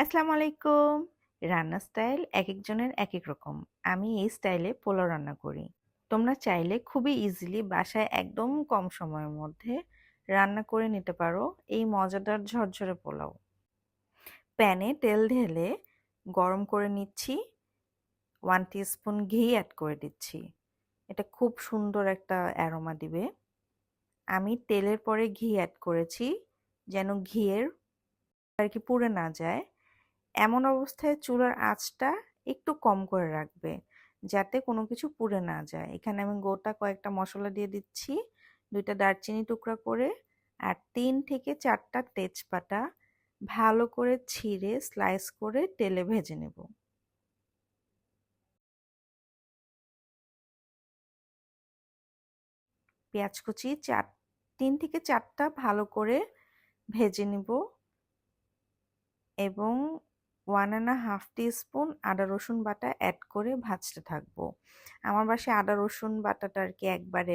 আসসালামু আলাইকুম। রান্নার স্টাইল একেকজনের একেক রকম। আমি এই স্টাইলে পোলাও রান্না করি। তোমরা চাইলে খুবই ইজিলি বাসায় একদম কম সময়ের মধ্যে রান্না করে নিতে পারো এই মজাদার ঝরঝরে পোলাও। প্যানে তেল ঢেলে গরম করে নিচ্ছি, 1 টিস্পুন ঘি অ্যাড করে দিচ্ছি। এটা খুব সুন্দর একটা অ্যারোমা দিবে। আমি তেলের পরে ঘি অ্যাড করেছি যেন ঘিয়ের পুড়ে না যায়। এমন অবস্থায় চুলার আঁচটা একটু কম করে রাখবে যাতে কোনো কিছু পুড়ে না যায়। এখানে আমি গোটা কয়েকটা মশলা দিয়ে দিচ্ছি, 2টা দারচিনি টুকরা করে আর 3 থেকে 4টা তেজপাতা ভালো করে ছিঁড়ে স্লাইস করে তেলে ভেজে নেব। পেঁয়াজ কুচি 3 থেকে 4টা ভালো করে ভেজে নিব এবং 1.5 টিস্পুন আদা রসুন বাটা অ্যাড করে ভাজতে থাকবো। আমার বাসায় আদা রসুন বাটাটা আর কি একবারে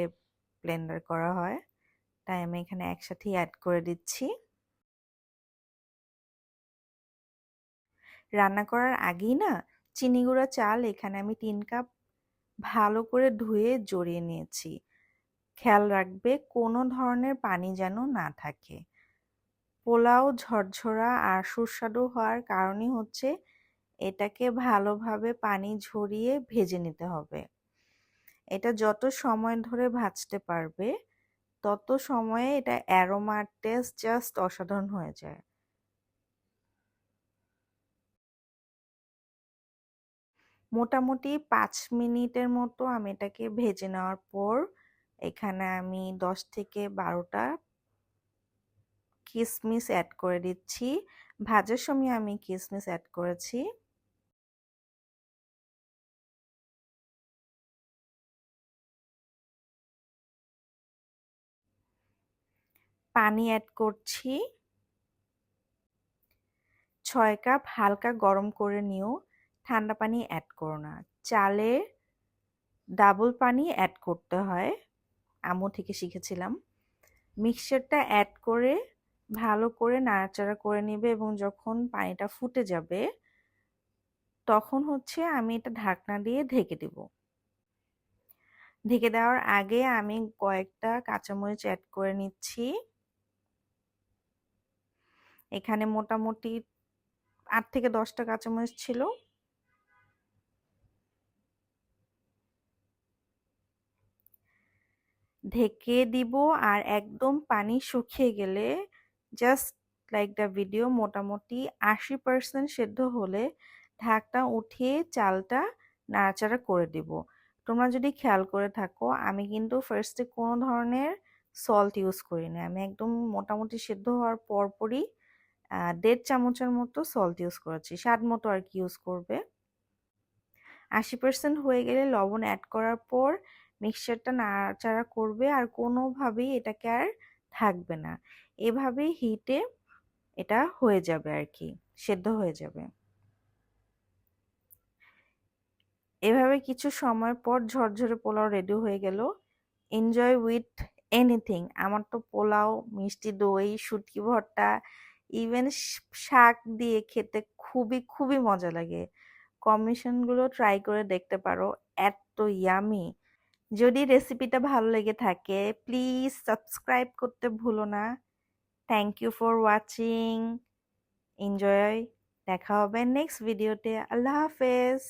ব্লেন্ডার করা হয়, তাই আমি এখানে একসাথেই অ্যাড করে দিচ্ছি। রান্না করার আগেই না চিনি গুঁড়া চাল এখানে আমি 3 কাপ ভালো করে ধুয়ে জড়িয়ে নিয়েছি। খেয়াল রাখবে কোনো ধরনের পানি যেন না থাকে। পোলাও ঝরঝরা আর সুস্বাদু হওয়ার কারণই হচ্ছে এটাকে ভালোভাবে পানি ঝরিয়ে ভেজে নিতে হবে। এটা যত সময় ধরে ভাজতে পারবে তত সময়ে এটা অ্যারোমার টেস্ট জাস্ট অসাধারণ হয়ে যায়। মোটামুটি 5 মিনিটের মতো আমি এটাকে ভেজে নেওয়ার পর এখানে আমি 10 থেকে 12টা কিশমিশ অ্যাড করে দিচ্ছি। ভাজার সময় আমি কিশমিশ অ্যাড করেছি। পানি অ্যাড করছি 6 কাপ, হালকা গরম করে নিও, ঠান্ডা পানি অ্যাড করো না। চালে ডাবল পানি অ্যাড করতে হয়, আম্মু থেকে শিখেছিলাম। মিক্সচারটা অ্যাড করে ভালো করে নাড়াচাড়া করে নেবে এবং যখন পানিটা ফুটে যাবে তখন হচ্ছে আমি এটা ঢাকনা দিয়ে ঢেকে দেব। ঢেকে দেওয়ার আগে আমি কয়েকটা কাঁচামরিচ অ্যাড করে নিচ্ছি। এখানে মোটামুটি 8 থেকে 10টা কাঁচামরিচ ছিল। ঢেকে দিব আর একদম পানি শুকিয়ে গেলে জাস্ট লাইক দ্য ভিডিও মোটামুটি 80% সেদ্ধ হলে ঢাকনা উঠিয়ে চালটা নাড়াচাড়া করে দিব। তোমরা যদি খেয়াল করে থাকো আমি কিন্তু ফার্স্টে কোনো ধরনের সল্ট ইউজ করি না, আমি একদম মোটামুটি সেদ্ধ হওয়ার পরপরই 1.5 চামচের মতো সল্ট ইউজ করেছি, স্বাদ মতো আর কি ইউজ করবে। 80% হয়ে গেলে লবণ অ্যাড করার পর মিক্সচারটা নাড়াচাড়া করবে আর কোনোভাবেই এটাকে আর ঢাকবে না। এভাবেই হিটে এটা হয়ে যাবে আর কি, সেদ্ধ হয়ে যাবে। এভাবে কিছু সময় পর ঝরঝরে পোলাও রেডি হয়ে গেল। Enjoy with anything. আমার তো পোলাও, মিষ্টি দই, শুটকি ভর্তা, ইভেন শাক দিয়ে খেতে খুবই খুবই মজা লাগে। কম্বিনেশনগুলো ট্রাই করে দেখতে পারো, এত ইয়ামি। যদি রেসিপিটা ভালো লেগে থাকে প্লিজ সাবস্ক্রাইব করতে ভুলো না। Thank you for watching. Enjoy. দেখা হবে নেক্সট ভিডিওতে। আল্লাহ হাফেজ।